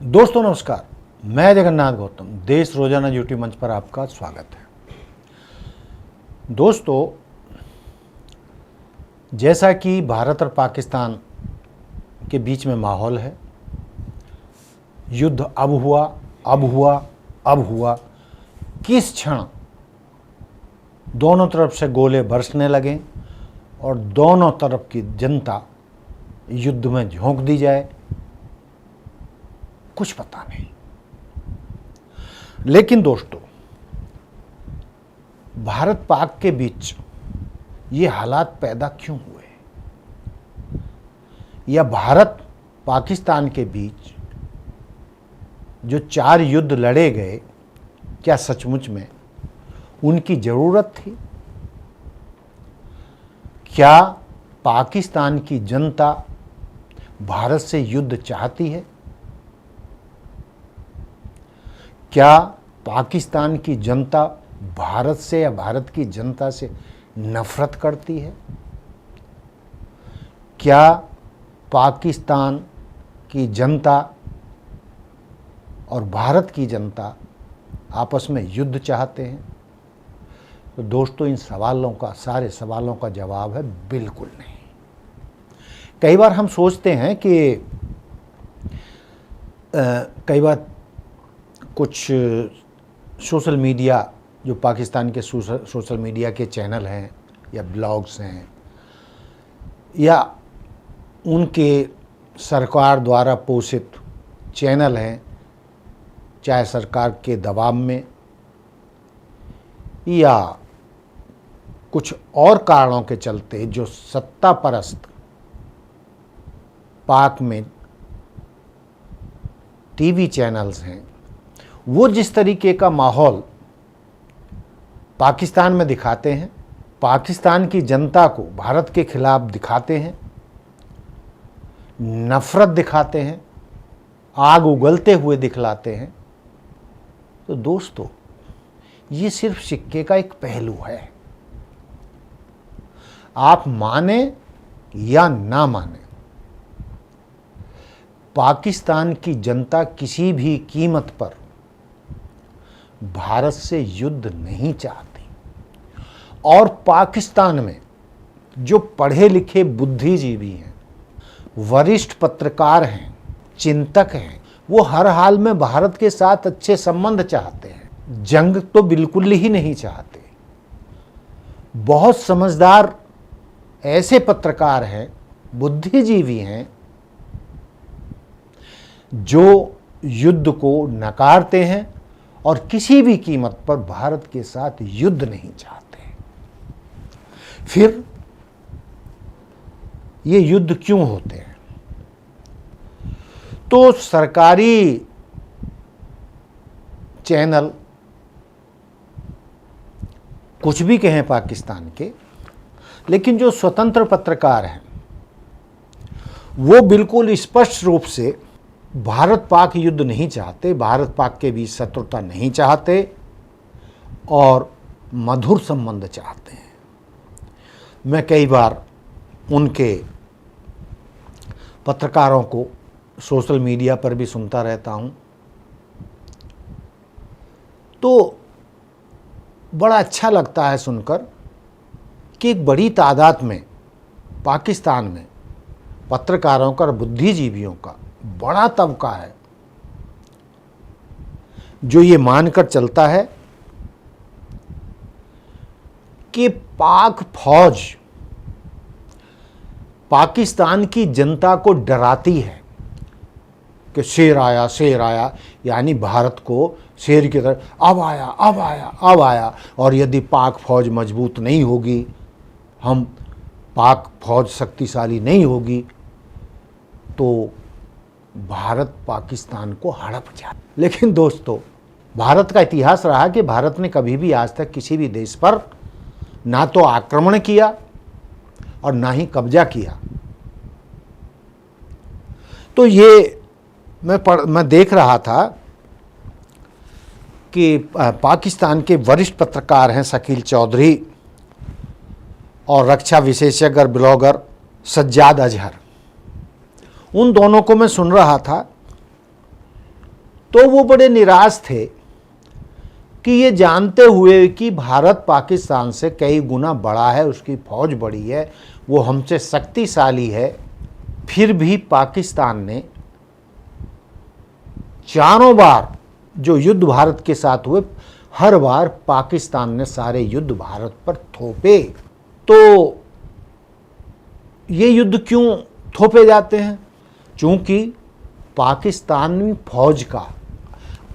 दोस्तों नमस्कार, मैं जगन्नाथ गौतम देश रोजाना यूट्यूब मंच पर आपका स्वागत है। दोस्तों, जैसा कि भारत और पाकिस्तान के बीच में माहौल है, युद्ध अब हुआ, किस क्षण दोनों तरफ से गोले बरसने लगे और दोनों तरफ की जनता युद्ध में झोंक दी जाए, कुछ पता नहीं। लेकिन दोस्तों, भारत पाक के बीच ये हालात पैदा क्यों हुए, या भारत पाकिस्तान के बीच जो 4 युद्ध लड़े गए, क्या सचमुच में उनकी जरूरत थी? क्या पाकिस्तान की जनता भारत से युद्ध चाहती है? क्या पाकिस्तान की जनता भारत से या भारत की जनता से नफरत करती है? क्या पाकिस्तान की जनता और भारत की जनता आपस में युद्ध चाहते हैं? तो दोस्तों, इन सारे सवालों का जवाब है बिल्कुल नहीं। कई बार हम सोचते हैं कि कई बार कुछ सोशल मीडिया, जो पाकिस्तान के सोशल मीडिया के चैनल हैं या ब्लॉग्स हैं, या उनके सरकार द्वारा पोषित चैनल हैं, चाहे सरकार के दबाव में या कुछ और कारणों के चलते, जो सत्ता परस्त पाक में टीवी चैनल्स हैं, वो जिस तरीके का माहौल पाकिस्तान में दिखाते हैं, पाकिस्तान की जनता को भारत के खिलाफ दिखाते हैं, नफरत दिखाते हैं, आग उगलते हुए दिखलाते हैं, तो दोस्तों, ये सिर्फ सिक्के का एक पहलू है। आप माने या ना माने, पाकिस्तान की जनता किसी भी कीमत पर भारत से युद्ध नहीं चाहती। और पाकिस्तान में जो पढ़े लिखे बुद्धिजीवी हैं, वरिष्ठ पत्रकार हैं, चिंतक हैं, वो हर हाल में भारत के साथ अच्छे संबंध चाहते हैं, जंग तो बिल्कुल ही नहीं चाहते। बहुत समझदार ऐसे पत्रकार हैं, बुद्धिजीवी हैं, जो युद्ध को नकारते हैं और किसी भी कीमत पर भारत के साथ युद्ध नहीं चाहते। फिर ये युद्ध क्यों होते हैं? तो सरकारी चैनल कुछ भी कहें पाकिस्तान के, लेकिन जो स्वतंत्र पत्रकार हैं, वो बिल्कुल स्पष्ट रूप से भारत पाक युद्ध नहीं चाहते, भारत पाक के बीच शत्रुता नहीं चाहते और मधुर संबंध चाहते हैं। मैं कई बार उनके पत्रकारों को सोशल मीडिया पर भी सुनता रहता हूं, तो बड़ा अच्छा लगता है सुनकर कि एक बड़ी तादाद में पाकिस्तान में पत्रकारों का और बुद्धिजीवियों का बड़ा तबका है जो ये मानकर चलता है कि पाक फौज पाकिस्तान की जनता को डराती है कि शेर आया, यानी भारत को शेर की तरह अब आया, और यदि पाक फौज मजबूत नहीं होगी, हम पाक फौज शक्तिशाली नहीं होगी, तो भारत पाकिस्तान को हड़प जाए। लेकिन दोस्तों, भारत का इतिहास रहा कि भारत ने कभी भी आज तक किसी भी देश पर ना तो आक्रमण किया और ना ही कब्जा किया। तो ये मैं देख रहा था कि पाकिस्तान के वरिष्ठ पत्रकार हैं शकील चौधरी और रक्षा विशेषज्ञ ब्लॉगर सज्जाद अजहर, उन दोनों को मैं सुन रहा था तो वो बड़े निराश थे कि ये जानते हुए कि भारत पाकिस्तान से कई गुना बड़ा है, उसकी फौज बड़ी है, वो हमसे शक्तिशाली है, फिर भी पाकिस्तान ने चारों बार जो युद्ध भारत के साथ हुए, हर बार पाकिस्तान ने सारे युद्ध भारत पर थोपे। तो ये युद्ध क्यों थोपे जाते हैं? क्योंकि पाकिस्तानी फौज का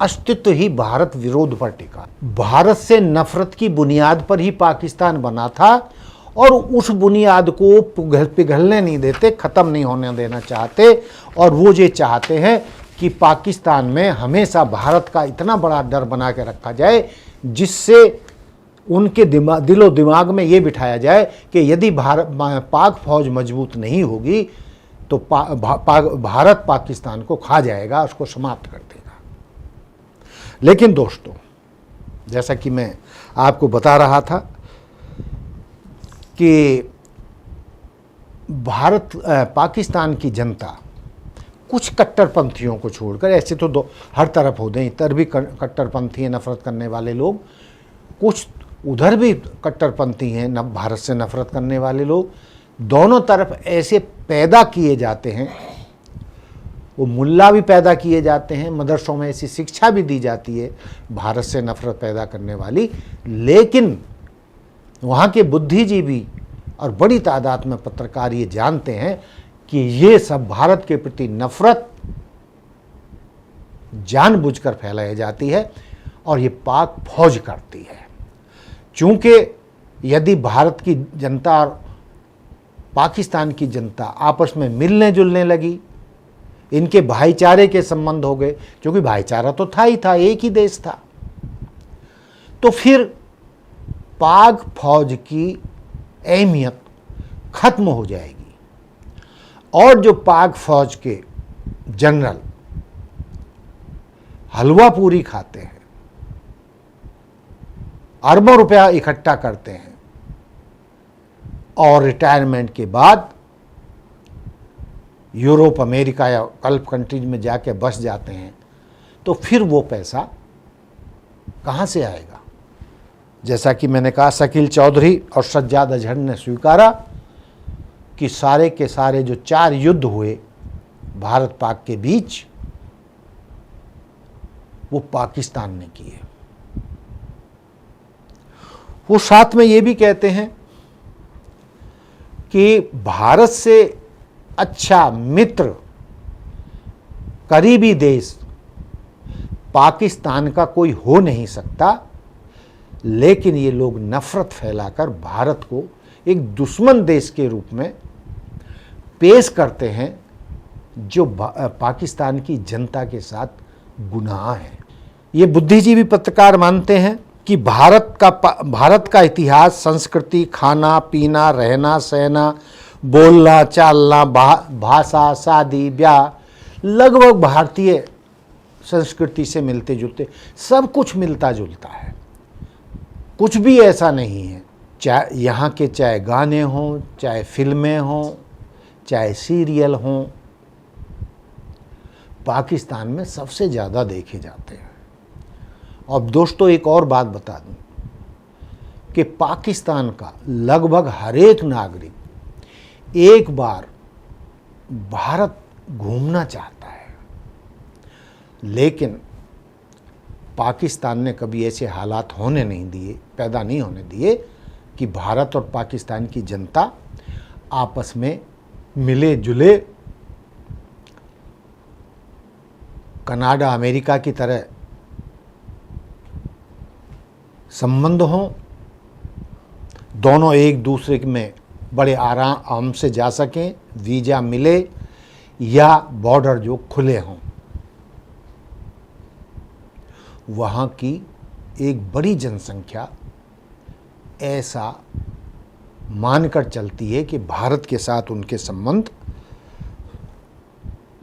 अस्तित्व ही भारत विरोध पर टिका। भारत से नफरत की बुनियाद पर ही पाकिस्तान बना था और उस बुनियाद को पिघलने नहीं देते, ख़त्म नहीं होने देना चाहते। और वो ये चाहते हैं कि पाकिस्तान में हमेशा भारत का इतना बड़ा डर बना के रखा जाए जिससे उनके दिलो दिमाग में ये बिठाया जाए कि यदि पाक फौज मजबूत नहीं होगी तो भारत पाकिस्तान को खा जाएगा, उसको समाप्त कर देगा। लेकिन दोस्तों, जैसा कि मैं आपको बता रहा था कि पाकिस्तान की जनता कुछ कट्टरपंथियों को छोड़कर, ऐसे तो हर तरफ होते हैं, इधर भी कट्टरपंथी हैं नफरत करने वाले लोग, कुछ उधर भी कट्टरपंथी हैं भारत से नफरत करने वाले लोग, दोनों तरफ ऐसे पैदा किए जाते हैं। वो मुल्ला भी पैदा किए जाते हैं, मदरसों में ऐसी शिक्षा भी दी जाती है भारत से नफरत पैदा करने वाली, लेकिन वहाँ के बुद्धिजीवी और बड़ी तादाद में पत्रकार ये जानते हैं कि ये सब भारत के प्रति नफरत जानबूझकर फैलाई जाती है और ये पाक फौज करती है। चूँकि यदि भारत की जनता और पाकिस्तान की जनता आपस में मिलने जुलने लगी, इनके भाईचारे के संबंध हो गए, क्योंकि भाईचारा तो था ही था, एक ही देश था, तो फिर पाक फौज की अहमियत खत्म हो जाएगी। और जो पाक फौज के जनरल हलवा पूरी खाते हैं, अरबों रुपया इकट्ठा करते हैं और रिटायरमेंट के बाद यूरोप, अमेरिका या गल्फ कंट्रीज में जाके बस जाते हैं, तो फिर वो पैसा कहाँ से आएगा? जैसा कि मैंने कहा, शकील चौधरी और सज्जाद अजहर ने स्वीकारा कि सारे के सारे जो 4 युद्ध हुए भारत पाक के बीच, वो पाकिस्तान ने किए। वो साथ में ये भी कहते हैं कि भारत से अच्छा मित्र, करीबी देश पाकिस्तान का कोई हो नहीं सकता, लेकिन ये लोग नफरत फैलाकर भारत को एक दुश्मन देश के रूप में पेश करते हैं, जो पाकिस्तान की जनता के साथ गुनाह है। ये बुद्धिजीवी पत्रकार मानते हैं कि भारत का इतिहास, संस्कृति, खाना पीना, रहना सहना, बोलना चालना, भाषा, शादी ब्याह लगभग भारतीय संस्कृति से मिलते जुलते, सब कुछ मिलता जुलता है, कुछ भी ऐसा नहीं है। चाहे यहाँ के चाहे गाने हों, चाहे फिल्में हों, चाहे सीरियल हों, पाकिस्तान में सबसे ज़्यादा देखे जाते हैं। और दोस्तों, एक और बात बता दूं कि पाकिस्तान का लगभग हर एक नागरिक एक बार भारत घूमना चाहता है, लेकिन पाकिस्तान ने कभी ऐसे हालात होने नहीं दिए, पैदा नहीं होने दिए कि भारत और पाकिस्तान की जनता आपस में मिले जुले, कनाडा अमेरिका की तरह संबंध हों, दोनों एक दूसरे में बड़े आराम से जा सकें, वीज़ा मिले या बॉर्डर जो खुले हों। वहाँ की एक बड़ी जनसंख्या ऐसा मानकर चलती है कि भारत के साथ उनके संबंध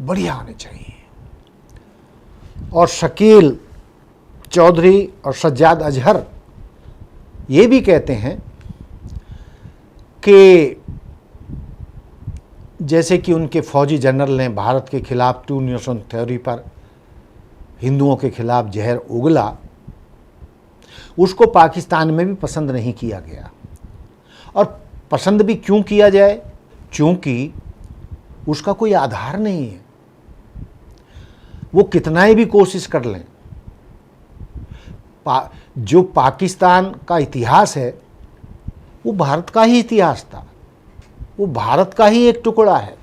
बढ़िया होने चाहिए। और शकील चौधरी और सज्जाद अजहर ये भी कहते हैं कि जैसे कि उनके फौजी जनरल ने भारत के खिलाफ 2 नेशन थ्योरी पर हिंदुओं के खिलाफ जहर उगला, उसको पाकिस्तान में भी पसंद नहीं किया गया। और पसंद भी क्यों किया जाए? क्योंकि उसका कोई आधार नहीं है। वो कितना ही भी कोशिश कर लें, जो पाकिस्तान का इतिहास है वो भारत का ही इतिहास था, वो भारत का ही एक टुकड़ा है।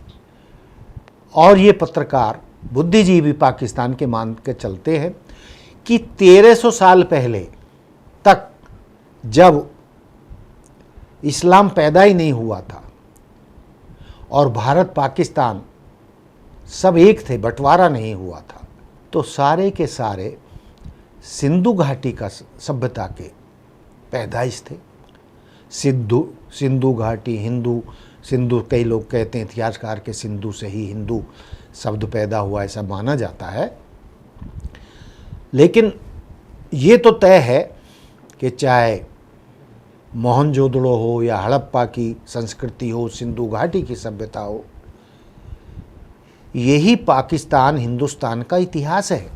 और ये पत्रकार बुद्धिजीवी पाकिस्तान के मान के चलते हैं कि 1300 साल पहले तक, जब इस्लाम पैदा ही नहीं हुआ था और भारत पाकिस्तान सब एक थे, बंटवारा नहीं हुआ था, तो सारे के सारे सिंधु घाटी का सभ्यता के पैदाइश थे। सिंधु घाटी, सिंधु कई लोग कहते हैं इतिहासकार के सिंधु से ही हिंदू शब्द पैदा हुआ, ऐसा माना जाता है। लेकिन ये तो तय है कि चाहे मोहनजोदड़ो हो या हड़प्पा की संस्कृति हो, सिंधु घाटी की सभ्यता हो, यही पाकिस्तान हिंदुस्तान का इतिहास है।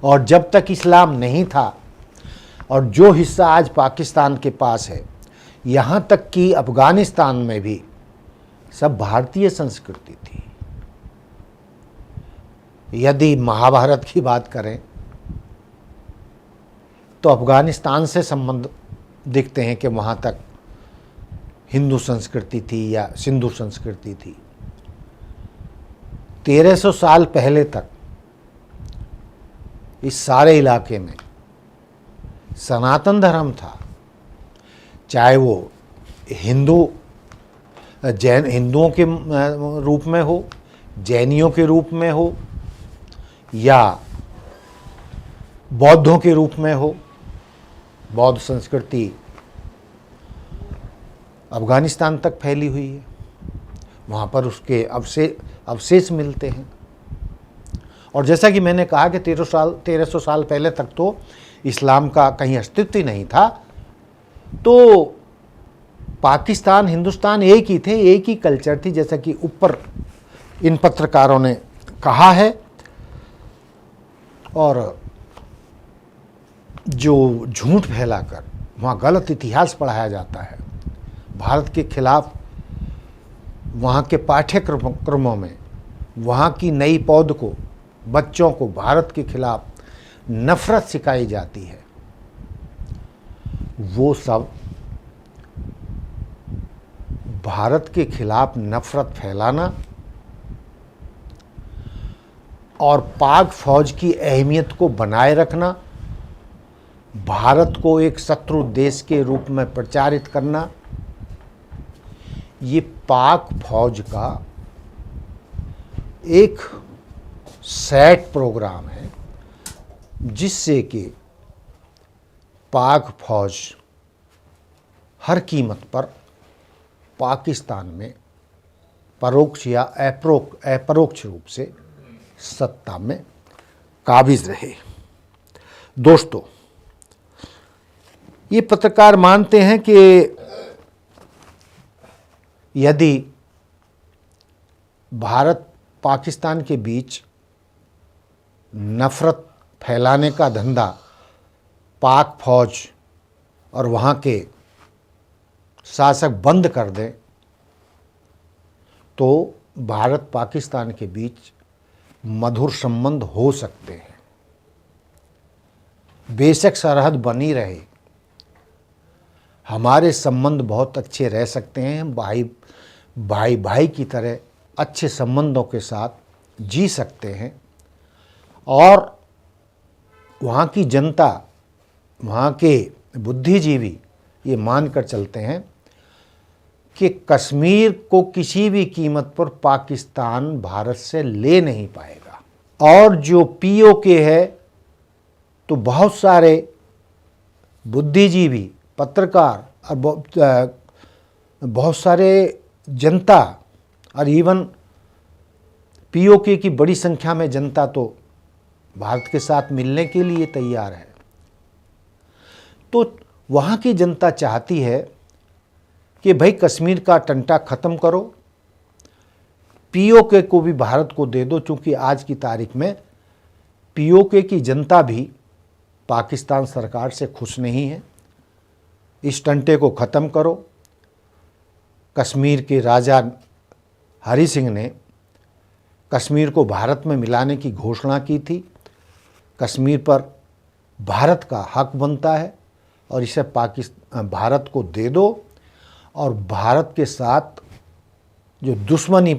और जब तक इस्लाम नहीं था, और जो हिस्सा आज पाकिस्तान के पास है, यहाँ तक कि अफगानिस्तान में भी सब भारतीय संस्कृति थी। यदि महाभारत की बात करें तो अफगानिस्तान से संबंध दिखते हैं कि वहाँ तक हिंदू संस्कृति थी या सिंधु संस्कृति थी। 1300 साल पहले तक इस सारे इलाके में सनातन धर्म था, चाहे वो हिंदुओं के रूप में हो, जैनियों के रूप में हो या बौद्धों के रूप में हो। बौद्ध संस्कृति अफगानिस्तान तक फैली हुई है, वहाँ पर उसके अवशेष मिलते हैं। और जैसा कि मैंने कहा कि 1300 साल पहले तक तो इस्लाम का कहीं अस्तित्व ही नहीं था, तो पाकिस्तान हिंदुस्तान एक ही थे, एक ही कल्चर थी, जैसा कि ऊपर इन पत्रकारों ने कहा है। और जो झूठ फैलाकर वहाँ गलत इतिहास पढ़ाया जाता है भारत के खिलाफ, वहाँ के पाठ्यक्रमों में वहाँ की नई पौध को, बच्चों को भारत के खिलाफ नफरत सिखाई जाती है, वो सब भारत के खिलाफ नफरत फैलाना और पाक फौज की अहमियत को बनाए रखना, भारत को एक शत्रु देश के रूप में प्रचारित करना, ये पाक फौज का एक सेट प्रोग्राम है, जिससे कि पाक फौज हर कीमत पर पाकिस्तान में परोक्ष या अपरोक्ष रूप से सत्ता में काबिज रहे। दोस्तों, ये पत्रकार मानते हैं कि यदि भारत पाकिस्तान के बीच नफरत फैलाने का धंधा पाक फौज और वहाँ के शासक बंद कर दें, तो भारत पाकिस्तान के बीच मधुर संबंध हो सकते हैं। बेशक सरहद बनी रहे, हमारे संबंध बहुत अच्छे रह सकते हैं, भाई की तरह अच्छे संबंधों के साथ जी सकते हैं। और वहाँ की जनता, वहाँ के बुद्धिजीवी ये मानकर चलते हैं कि कश्मीर को किसी भी कीमत पर पाकिस्तान भारत से ले नहीं पाएगा। और जो पीओके है, तो बहुत सारे बुद्धिजीवी, पत्रकार और बहुत सारे जनता और इवन पीओके की बड़ी संख्या में जनता तो भारत के साथ मिलने के लिए तैयार है। तो वहाँ की जनता चाहती है कि भाई कश्मीर का टंटा ख़त्म करो, पीओके को भी भारत को दे दो, चूँकि आज की तारीख में पीओके की जनता भी पाकिस्तान सरकार से खुश नहीं है। इस टंटे को ख़त्म करो। कश्मीर के राजा हरि सिंह ने कश्मीर को भारत में मिलाने की घोषणा की थी। कश्मीर पर भारत का हक बनता है और इसे भारत को दे दो। और भारत के साथ जो दुश्मनी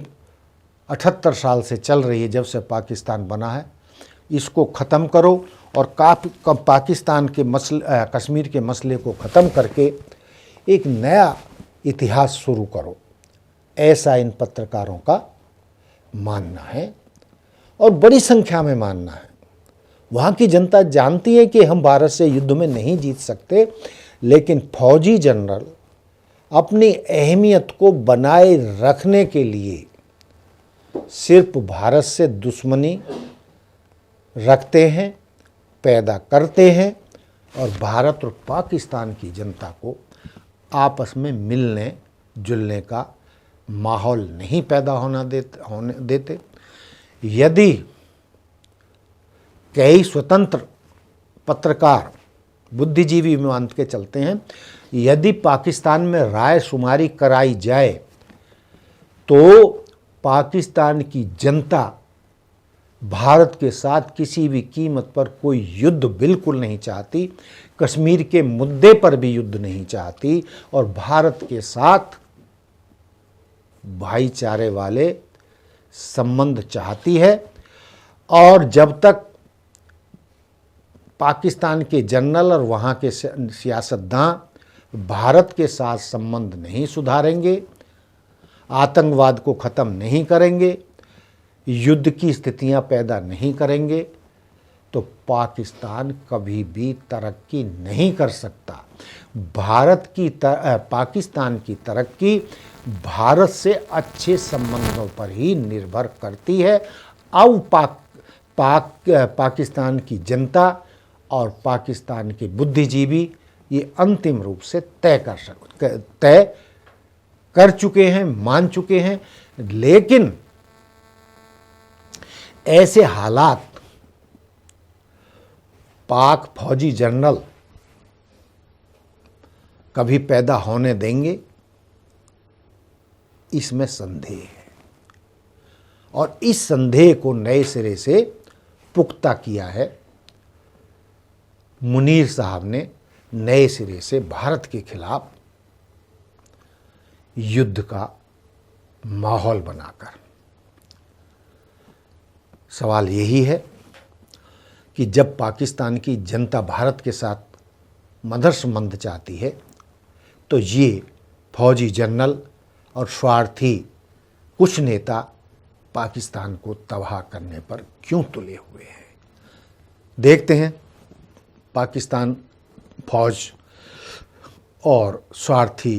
78 साल से चल रही है, जब से पाकिस्तान बना है, इसको ख़त्म करो और पाकिस्तान के कश्मीर के मसले को ख़त्म करके एक नया इतिहास शुरू करो, ऐसा इन पत्रकारों का मानना है और बड़ी संख्या में मानना है। वहाँ की जनता जानती है कि हम भारत से युद्ध में नहीं जीत सकते, लेकिन फौजी जनरल अपनी अहमियत को बनाए रखने के लिए सिर्फ भारत से दुश्मनी रखते हैं, पैदा करते हैं और भारत और पाकिस्तान की जनता को आपस में मिलने जुलने का माहौल नहीं पैदा होने देते। यदि कई स्वतंत्र पत्रकार बुद्धिजीवी मान के चलते हैं, यदि पाकिस्तान में रायशुमारी कराई जाए तो पाकिस्तान की जनता भारत के साथ किसी भी कीमत पर कोई युद्ध बिल्कुल नहीं चाहती, कश्मीर के मुद्दे पर भी युद्ध नहीं चाहती और भारत के साथ भाईचारे वाले संबंध चाहती है। और जब तक पाकिस्तान के जनरल और वहाँ के सियासतदान भारत के साथ संबंध नहीं सुधारेंगे, आतंकवाद को ख़त्म नहीं करेंगे, युद्ध की स्थितियां पैदा नहीं करेंगे, तो पाकिस्तान कभी भी तरक्की नहीं कर सकता। पाकिस्तान की तरक्की भारत से अच्छे संबंधों पर ही निर्भर करती है। अब पाकिस्तान की जनता और पाकिस्तान के बुद्धिजीवी ये अंतिम रूप से तय कर चुके हैं, मान चुके हैं। लेकिन ऐसे हालात पाक फौजी जनरल कभी पैदा होने देंगे, इसमें संदेह है। और इस संदेह को नए सिरे से पुख्ता किया है मुनीर साहब ने, नए सिरे से भारत के खिलाफ युद्ध का माहौल बनाकर। सवाल यही है कि जब पाकिस्तान की जनता भारत के साथ मधुर संबंध चाहती है, तो ये फौजी जनरल और स्वार्थी कुछ नेता पाकिस्तान को तबाह करने पर क्यों तुले हुए हैं। देखते हैं पाकिस्तान फौज और स्वार्थी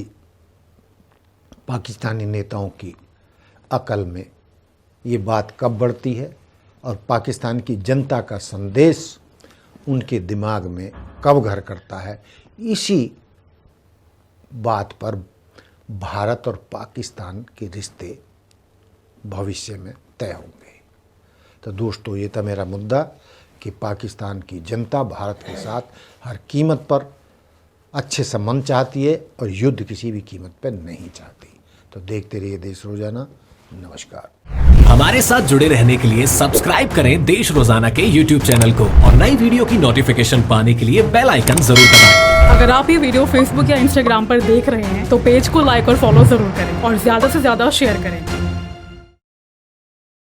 पाकिस्तानी नेताओं की अकल में ये बात कब बढ़ती है और पाकिस्तान की जनता का संदेश उनके दिमाग में कब घर करता है। इसी बात पर भारत और पाकिस्तान के रिश्ते भविष्य में तय होंगे। तो दोस्तों, ये था मेरा मुद्दा कि पाकिस्तान की जनता भारत के साथ हर कीमत पर अच्छे संबंध चाहती है और युद्ध किसी भी कीमत पर नहीं चाहती। तो देखते रहिए देश रोजाना। नमस्कार। हमारे साथ जुड़े रहने के लिए सब्सक्राइब करें देश रोजाना के YouTube चैनल को और नई वीडियो की नोटिफिकेशन पाने के लिए बेल आइकन जरूर दबाएं। अगर आप ये वीडियो Facebook या Instagram पर देख रहे हैं तो पेज को लाइक और फॉलो जरूर करें और ज्यादा से ज्यादा शेयर करें।